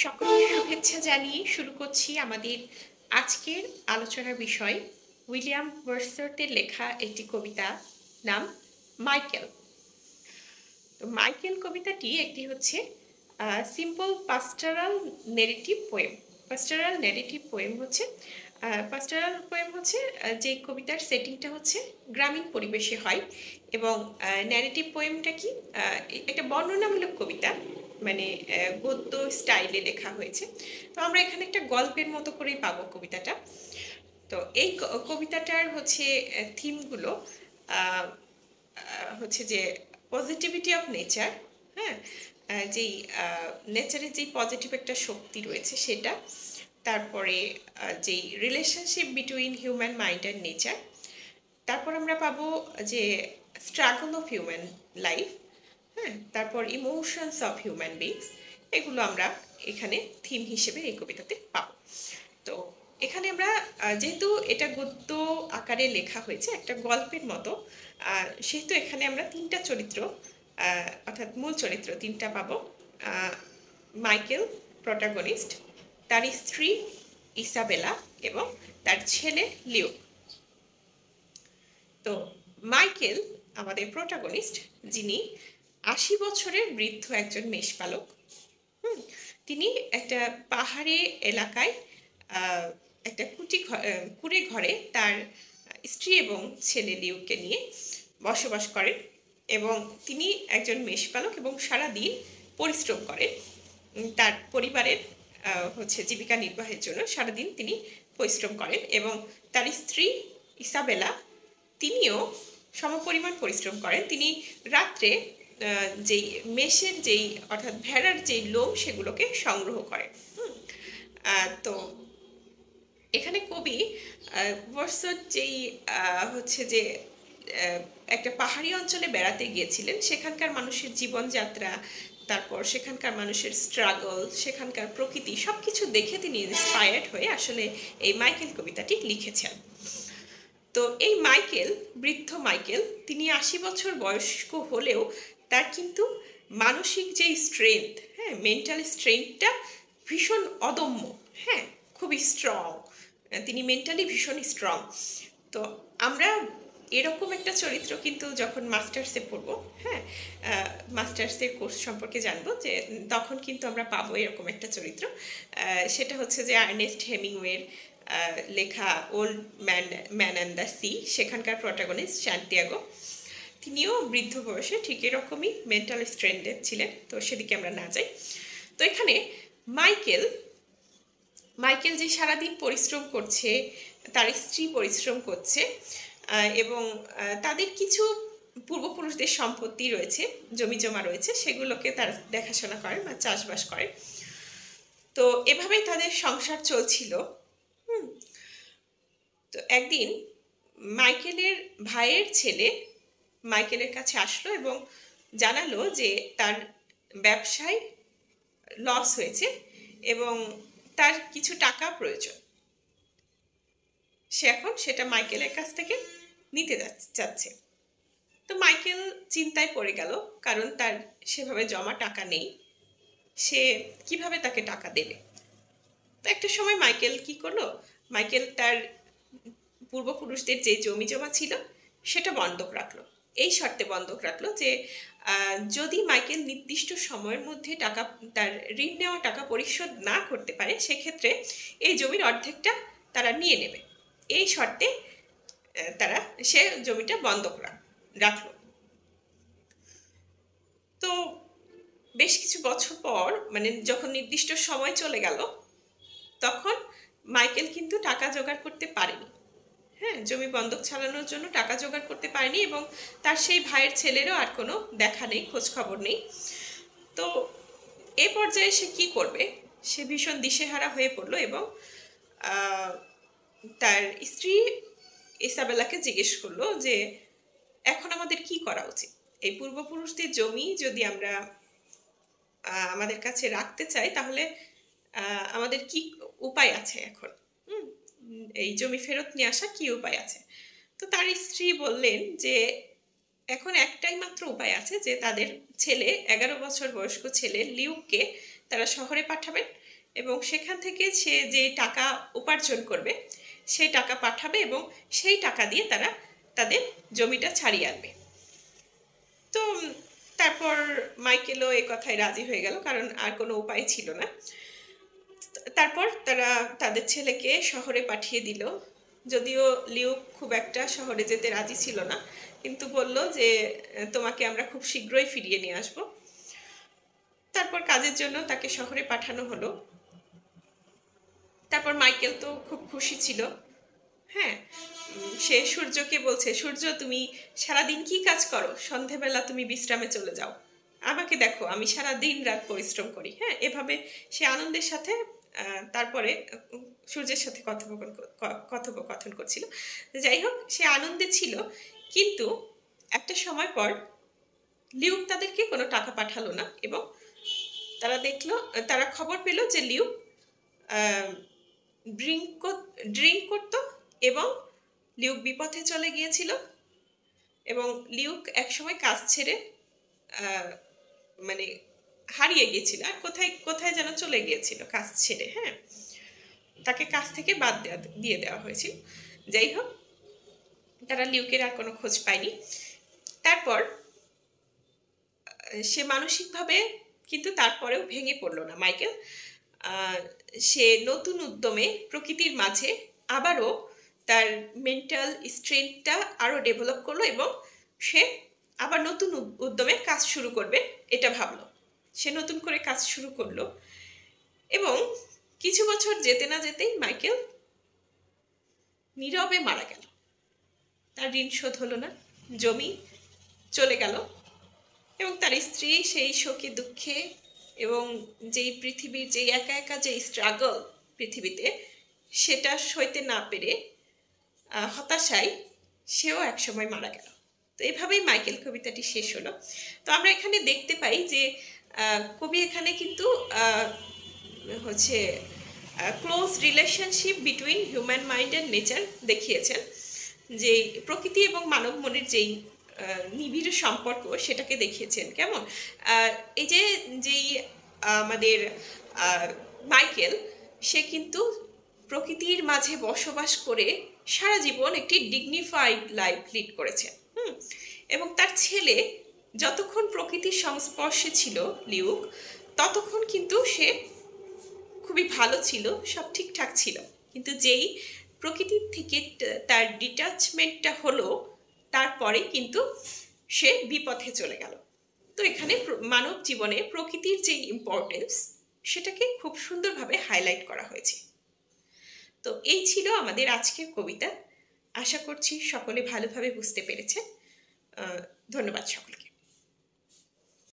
সকলকে শুভেচ্ছা জানিয়ে শুরু করছি আমাদের আজকের আলোচনার বিষয় উইলিয়াম ওয়ার্ডসওয়ার্থের লেখা একটি কবিতা, নাম মাইকেল। তো মাইকেল কবিতাটি একটি হচ্ছে সিম্পল পাস্টোরাল নেরেটিভ পোয়েম। পাস্টোরাল পোয়েম হচ্ছে যে কবিতার সেটিংটা হচ্ছে গ্রামীণ পরিবেশে হয়, এবং ন্যারেটিভ পোয়েমটা কি একটা বর্ণনামূলক কবিতা, মানে গদ্য স্টাইলে লেখা হয়েছে। তো আমরা এখানে একটা গল্পের মতো করেই পাবো কবিতাটা। তো এই কবিতাটার হচ্ছে থিমগুলো হচ্ছে যে পজিটিভিটি অফ নেচার, হ্যাঁ, যেই নেচারের যেই পজিটিভ একটা শক্তি রয়েছে সেটা, তারপরে যেই relationship between human mind and nature, তারপর আমরা পাবো যে স্ট্রাগল অফ হিউম্যান লাইফ, হ্যাঁ, তারপর ইমোশনস অফ হিউম্যান বিংস। এগুলো আমরা এখানে থিম হিসেবে এই কবিতাতে পাবো। তো এখানে আমরা যেহেতু এটা গদ্য আকারে লেখা হয়েছে একটা গল্পের মতো, সেহেতু এখানে আমরা তিনটা চরিত্র, অর্থাৎ মূল চরিত্র তিনটা পাবো। মাইকেল প্রটাগনিস্ট, তার স্ত্রী ইসাবেলা এবং তার ছেলে লিও। তো মাইকেল আমাদের প্রোটাগনিস্ট, যিনি ৮০ বছরের বৃদ্ধ একজন মেষপালক। তিনি একটা পাহাড়ি এলাকায় একটা কুড়ে ঘরে তার স্ত্রী এবং ছেলে লিউকে নিয়ে বসবাস করেন, এবং তিনি একজন মেষপালক এবং সারাদিন পরিশ্রম করেন তার পরিবারের হচ্ছে জীবিকা নির্বাহের জন্য। সারাদিন তিনি পরিশ্রম করেন এবং তার স্ত্রী ইসাবেলা, তিনিও সমপরিমাণ পরিশ্রম করেন। তিনি রাত্রে যেই মেষের যেই অর্থাৎ ভেড়ার যেই লোম সেগুলোকে সংগ্রহ করেন। তো এখানে কবি ওয়ার্ডসওয়ার্থ যেই হচ্ছে যে একটা পাহাড়ি অঞ্চলে বেড়াতে গিয়েছিলেন, সেখানকার মানুষের জীবনযাত্রা, তারপর সেখানকার মানুষের স্ট্রাগল, সেখানকার প্রকৃতি সব কিছু দেখে তিনি ইন্সপায়ার্ড হয়ে আসলে এই মাইকেল কবিতাটি লিখেছেন। তো এই মাইকেল, বৃদ্ধ মাইকেল, তিনি ৮০ বছর বয়স্ক হলেও তার কিন্তু মানসিক যেই স্ট্রেংথ, হ্যাঁ, মেন্টাল স্ট্রেংথটা ভীষণ অদম্য, হ্যাঁ, খুবই স্ট্রং। তিনি মেন্টালি ভীষণ স্ট্রং। তো আমরা এরকম একটা চরিত্র কিন্তু যখন মাস্টার্সে পড়বো, হ্যাঁ, মাস্টার্সের কোর্স সম্পর্কে জানবো, যে তখন কিন্তু আমরা পাবো এরকম একটা চরিত্র। সেটা হচ্ছে যে আর্নেস্ট হেমিংওয়ের লেখা old man and the sea, সেখানকার প্রোটাগনিস্ট সান্তিয়াগো। তিনিও বৃদ্ধ বয়সে ঠিক এরকমই মেন্টাল স্ট্রেন্থেড ছিলেন। তো সেদিকে আমরা না যাই। তো এখানে মাইকেল যে সারাদিন পরিশ্রম করছে, তার স্ত্রী পরিশ্রম করছে, এবং তাদের কিছু পূর্বপুরুষদের সম্পত্তি রয়েছে, জমি জমা রয়েছে, সেগুলোকে তারা দেখাশোনা করেন বা চাষবাস করেন। তো এভাবেই তাদের সংসার চলছিল। তো একদিন মাইকেলের ভাইয়ের ছেলে মাইকেলের কাছে আসলো এবং জানালো যে তার ব্যবসায় লস হয়েছে এবং তার কিছু টাকা প্রয়োজন। সে এখন সেটা মাইকেলের কাছ থেকে নিতে যাচ্ছে। তো মাইকেল চিন্তায় পড়ে গেল, কারণ তার সেভাবে জমা টাকা নেই, সে কিভাবে তাকে টাকা দেবে। তো একটা সময় মাইকেল কি করলো, মাইকেল তার পূর্বপুরুষদের যে জমি জমা ছিল সেটা বন্ধক রাখলো। এই শর্তে বন্ধক রাখলো যে যদি মাইকেল নির্দিষ্ট সময়ের মধ্যে টাকা, তার ঋণ নেওয়া টাকা পরিশোধ না করতে পারে, সেক্ষেত্রে এই জমির অর্ধেকটা তারা নিয়ে নেবে। এই শর্তে সে জমিটা বন্ধক রাখলো। তো বেশ কিছু বছর পর, মানে যখন নির্দিষ্ট সময় চলে গেল, তখন মাইকেল কিন্তু টাকা জোগাড় করতে পারেনি, হ্যাঁ, জমি বন্ধক ছাড়ানোর জন্য টাকা জোগাড় করতে পারেনি, এবং তার সেই ভাইয়ের ছেলেরও আর কোনো দেখা নেই, খোঁজ খবর নেই। তো এ পর্যায়ে সে কি করবে, সে ভীষণ দিশেহারা হয়ে পড়লো এবং তার স্ত্রী ইসাবেলাকে জিজ্ঞেস করলো যে এখন আমাদের কি করা উচিত। এই পূর্বপুরুষদের জমি যদি আমরা আমাদের কাছে রাখতে চাই, তাহলে আমাদের কি উপায় আছে এখন, এই জমি ফেরত নিয়ে আসা কি উপায় আছে। তো তার স্ত্রী বললেন যে এখন একটাই মাত্র উপায় আছে, যে তাদের ছেলে 11 বছর বয়স্ক ছেলে লিউককে তারা শহরে পাঠাবেন এবং সেখান থেকে সে যে টাকা উপার্জন করবে সেই টাকা পাঠাবে এবং সেই টাকা দিয়ে তারা তাদের জমিটা ছাড়িয়ে আনবে। তো তারপর মাইকেলও এ কথায় রাজি হয়ে গেল, কারণ আর কোনো উপায় ছিল না। তারপর তারা তাদের ছেলেকে শহরে পাঠিয়ে দিল, যদিও লিউক খুব একটা শহরে যেতে রাজি ছিল না, কিন্তু বলল যে তোমাকে আমরা খুব শীঘ্রই ফিরিয়ে নিয়ে আসব। তারপর কাজের জন্য তাকে শহরে পাঠানো হলো। তারপর মাইকেল তো খুব খুশি ছিল। হ্যাঁ, সে সূর্যকে বলছে, সূর্য তুমি সারাদিন কি কাজ করো, সন্ধেবেলা তুমি বিশ্রামে চলে যাও, আমাকে দেখো আমি সারা দিন রাত পরিশ্রম করি। হ্যাঁ, এভাবে সে আনন্দের সাথে তারপরে সূর্যের সাথে কথোপকথন করছিল। যাই হোক, সে আনন্দে ছিল, কিন্তু একটা সময় পর লিউক তাদেরকে কোনো টাকা পাঠালো না এবং তারা খবর পেল যে লিউক ড্রিঙ্ক করতো এবং লিউক বিপথে চলে গিয়েছিল এবং লিউক একসময় কাজ ছেড়ে মানে হারিয়ে গিয়েছিল, আর কোথায় কোথায় যেন চলে গিয়েছিল কাজ ছেড়ে। হ্যাঁ, তাকে কাজ থেকে বাদ দিয়ে দেওয়া হয়েছিল। যাই হোক, তারা লিউকের আর কোনো খোঁজ পায়নি। তারপর সে মানসিকভাবে কিন্তু তারপরেও ভেঙে পড়ল না মাইকেল। সে নতুন উদ্যমে প্রকৃতির মাঝে আবারও তার মেন্টাল স্ট্রেংথটা আরও ডেভেলপ করলো এবং সে আবার নতুন উদ্যমে কাজ শুরু করবে এটা ভাবলো। সে নতুন করে কাজ শুরু করলো এবং কিছু বছর যেতে না যেতেই মাইকেল নীরবে মারা গেল। তার ঋণ শোধ হলো না, জমি চলে গেল এবং তার স্ত্রী সেই শোকে দুঃখে এবং যেই পৃথিবীর যেই একা একা যে স্ট্রাগল পৃথিবীতে, সেটা সইতে না পেরে হতাশায় সেও একসময় মারা গেল। তো এভাবেই মাইকেল কবিতাটি শেষ হলো। তো আমরা এখানে দেখতে পাই যে কবি এখানে কিন্তু হচ্ছে close relationship between human mind and nature দেখিয়েছেন, যে প্রকৃতি এবং মানব মনের যেই নিবিড় সম্পর্ক সেটাকে দেখিয়েছেন। কেমন এই যেই আমাদের মাইকেল, সে কিন্তু প্রকৃতির মাঝে বসবাস করে সারা জীবন একটি ডিগনিফাইড লাইফ লিড করেছে। এবং তার ছেলে যতক্ষণ প্রকৃতির সংস্পর্শে ছিল লিউক, ততক্ষণ কিন্তু সে খুবই ভালো ছিল, সব ঠিকঠাক ছিল। কিন্তু যেই প্রকৃতির থেকে তার ডিটাচমেন্টটা হলো, তারপরে কিন্তু সে বিপথে চলে গেল। তো এখানে মানব জীবনে প্রকৃতির যে ইম্পর্টেন্স সেটাকে খুব সুন্দরভাবে হাইলাইট করা হয়েছে। তো এই ছিল আমাদের আজকের কবিতা। আশা করছি সকলে ভালোভাবে বুঝতে পেরেছেন। ধন্যবাদ সকলকে।